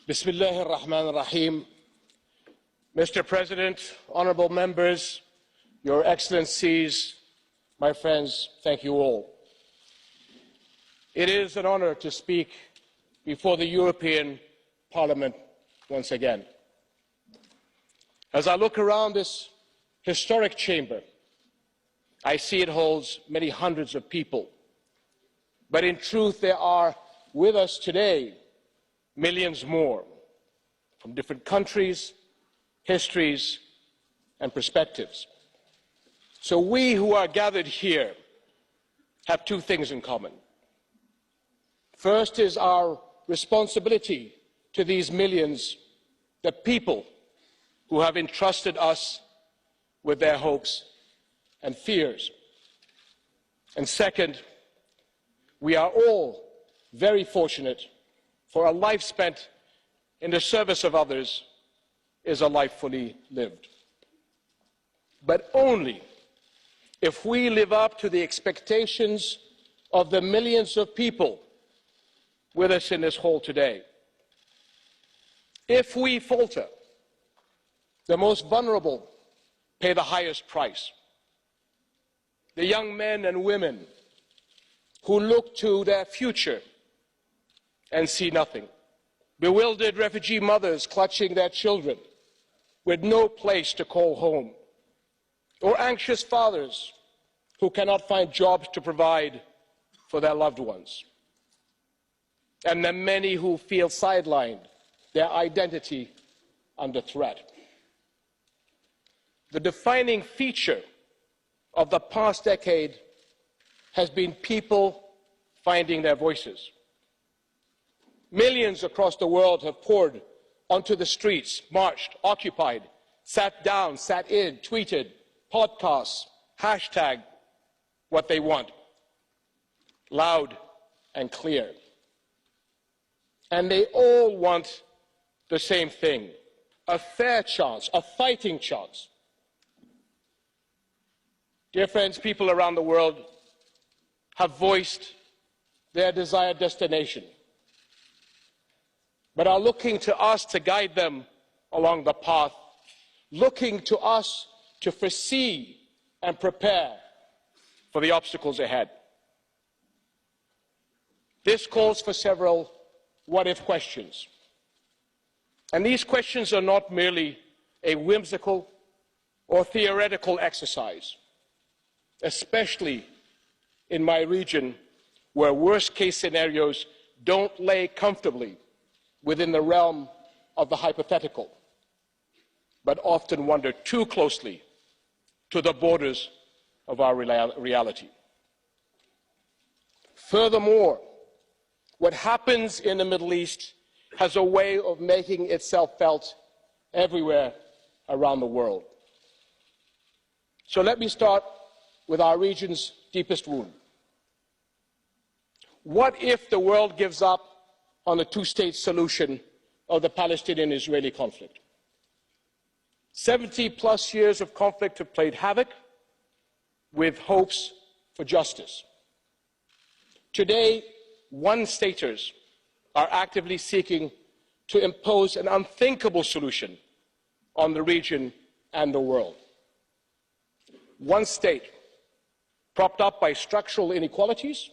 Bismillah ar-Rahman ar-Rahim. Mr. President, honorable members, Your Excellencies, my friends, thank you all. It is an honor to speak before the European Parliament once again. As I look around this historic chamber, I see it holds many hundreds of people. But in truth, there are with us today millions more from different countries, histories, and perspectives. So we who are gathered here have two things in common. First is our responsibility to these millions, the people who have entrusted us with their hopes and fears. And second, we are all very fortunate, for a life spent in the service of others is a life fully lived. But only if we live up to the expectations of the millions of people with us in this hall today. If we falter, the most vulnerable pay the highest price. The young men and women who look to their future and see nothing. Bewildered refugee mothers clutching their children with no place to call home. Or anxious fathers who cannot find jobs to provide for their loved ones. And the many who feel sidelined, their identity under threat. The defining feature of the past decade has been people finding their voices. Millions across the world have poured onto the streets, marched, occupied, sat down, sat in, tweeted, podcasts, hashtag what they want, loud and clear. And they all want the same thing, a fair chance, a fighting chance. Dear friends, people around the world have voiced their desired destination, but are looking to us to guide them along the path, looking to us to foresee and prepare for the obstacles ahead. This calls for several what-if questions. And these questions are not merely a whimsical or theoretical exercise, especially in my region where worst-case scenarios don't lay comfortably within the realm of the hypothetical, but often wander too closely to the borders of our reality. Furthermore, what happens in the Middle East has a way of making itself felt everywhere around the world. So let me start with our region's deepest wound. What if the world gives up on the two-state solution of the Palestinian-Israeli conflict? 70+ years of conflict have played havoc with hopes for justice. Today, one-staters are actively seeking to impose an unthinkable solution on the region and the world. One state, propped up by structural inequalities,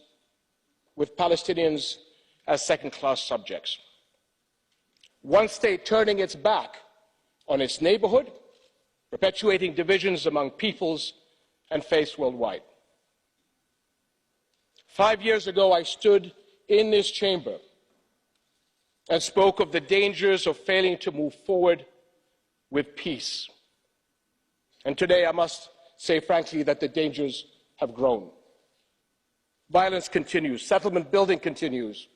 with Palestinians as second-class subjects. One state turning its back on its neighborhood, perpetuating divisions among peoples and faiths worldwide. 5 years ago, I stood in this chamber and spoke of the dangers of failing to move forward with peace. And today I must say frankly that the dangers have grown. Violence continues, settlement building continues,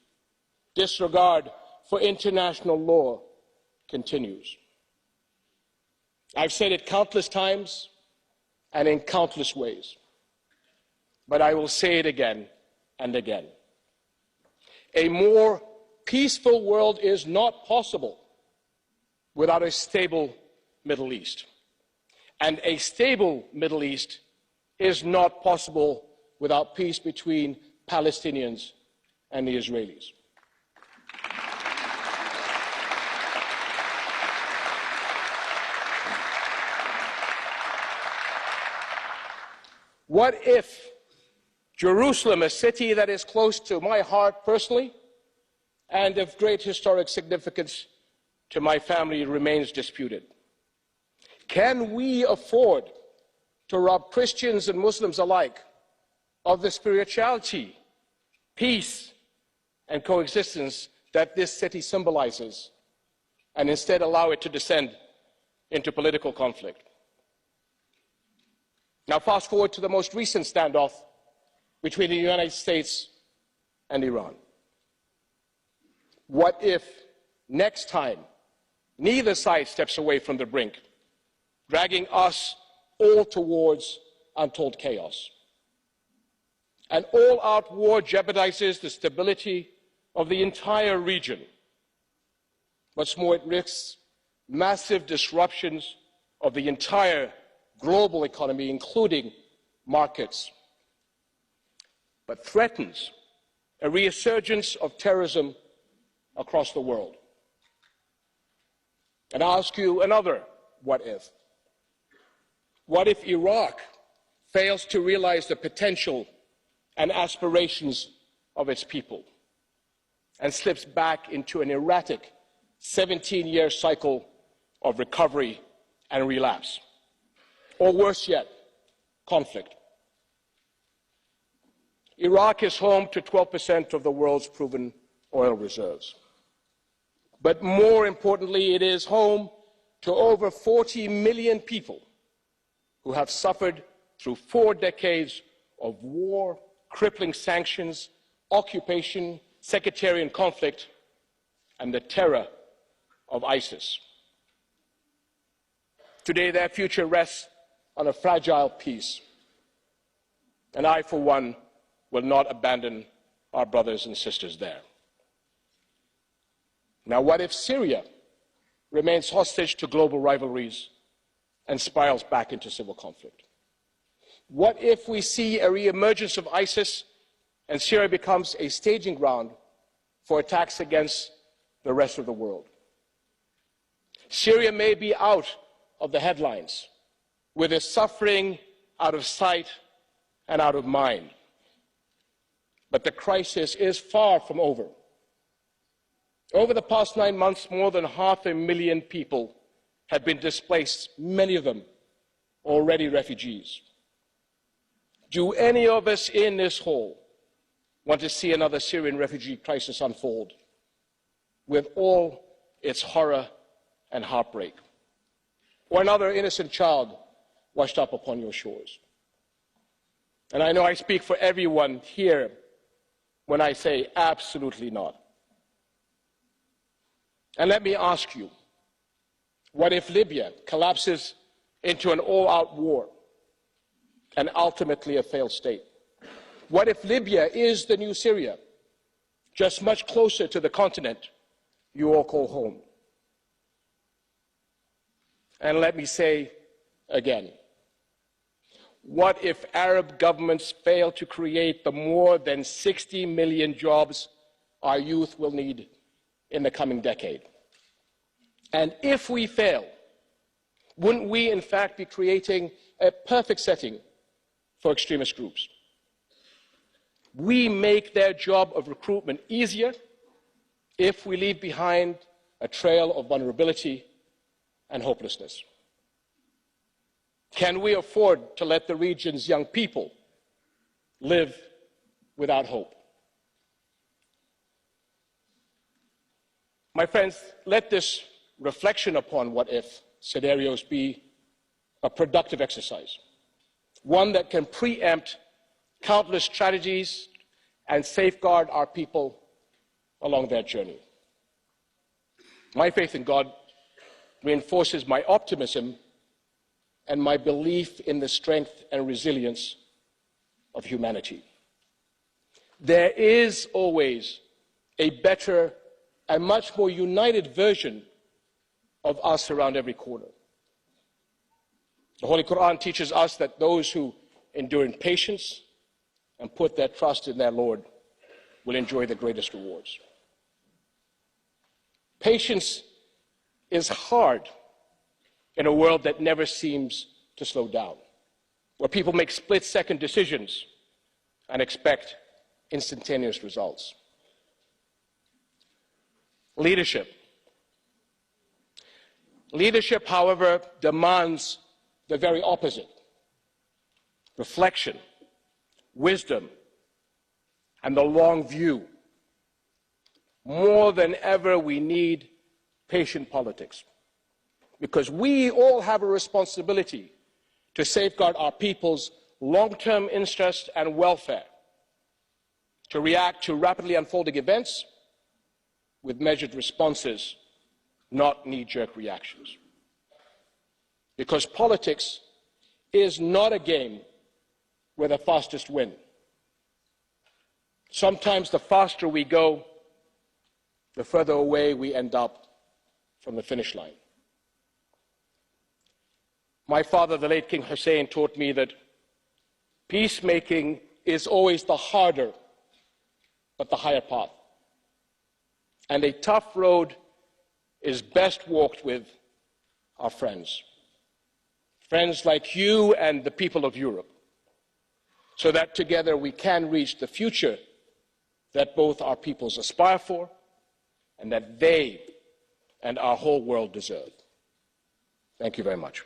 disregard for international law continues. I've said it countless times and in countless ways, but I will say it again and again. A more peaceful world is not possible without a stable Middle East. And a stable Middle East is not possible without peace between Palestinians and the Israelis. What if Jerusalem, a city that is close to my heart personally and of great historic significance to my family, remains disputed? Can we afford to rob Christians and Muslims alike of the spirituality, peace, and coexistence that this city symbolizes, and instead allow it to descend into political conflict? Now, fast forward to the most recent standoff between the United States and Iran. What if next time neither side steps away from the brink, dragging us all towards untold chaos? An all-out war jeopardizes the stability of the entire region. What's more, it risks massive disruptions of the entire global economy, including markets, but threatens a resurgence of terrorism across the world. And I ask you another what if. What if Iraq fails to realize the potential and aspirations of its people and slips back into an erratic 17-year cycle of recovery and relapse? Or worse yet, conflict. Iraq is home to 12% of the world's proven oil reserves. But more importantly, it is home to over 40 million people who have suffered through 4 decades of war, crippling sanctions, occupation, sectarian conflict, and the terror of ISIS. Today, their future rests on a fragile peace. And I, for one, will not abandon our brothers and sisters there. Now, what if Syria remains hostage to global rivalries and spirals back into civil conflict? What if we see a reemergence of ISIS and Syria becomes a staging ground for attacks against the rest of the world? Syria may be out of the headlines, with its suffering out of sight and out of mind. But the crisis is far from over. Over the past 9 months, more than 500,000 people have been displaced, many of them already refugees. Do any of us in this hall want to see another Syrian refugee crisis unfold with all its horror and heartbreak? Or another innocent child washed up upon your shores? And I know I speak for everyone here when I say absolutely not. And let me ask you, what if Libya collapses into an all-out war and ultimately a failed state? What if Libya is the new Syria, just much closer to the continent you all call home? And let me say again, what if Arab governments fail to create the more than 60 million jobs our youth will need in the coming decade? And if we fail, wouldn't we in fact be creating a perfect setting for extremist groups? We make their job of recruitment easier if we leave behind a trail of vulnerability and hopelessness. Can we afford to let the region's young people live without hope? My friends, let this reflection upon what if scenarios be a productive exercise, one that can preempt countless tragedies and safeguard our people along their journey. My faith in God reinforces my optimism and my belief in the strength and resilience of humanity. There is always a better and much more united version of us around every corner. The Holy Quran teaches us that those who endure in patience and put their trust in their Lord will enjoy the greatest rewards. Patience is hard in a world that never seems to slow down. where people make split-second decisions and expect instantaneous results. Leadership. Leadership, however, demands the very opposite: reflection, wisdom, and the long view. More than ever, we need patient politics, because we all have a responsibility to safeguard our people's long-term interest and welfare, to react to rapidly unfolding events with measured responses, not knee-jerk reactions. Because politics is not a game where the fastest win. Sometimes the faster we go, the further away we end up from the finish line. My father, the late King Hussein, taught me that peacemaking is always the harder but the higher path. And a tough road is best walked with our friends. Friends like you and the people of Europe, so that together we can reach the future that both our peoples aspire for and that they and our whole world deserve. Thank you very much.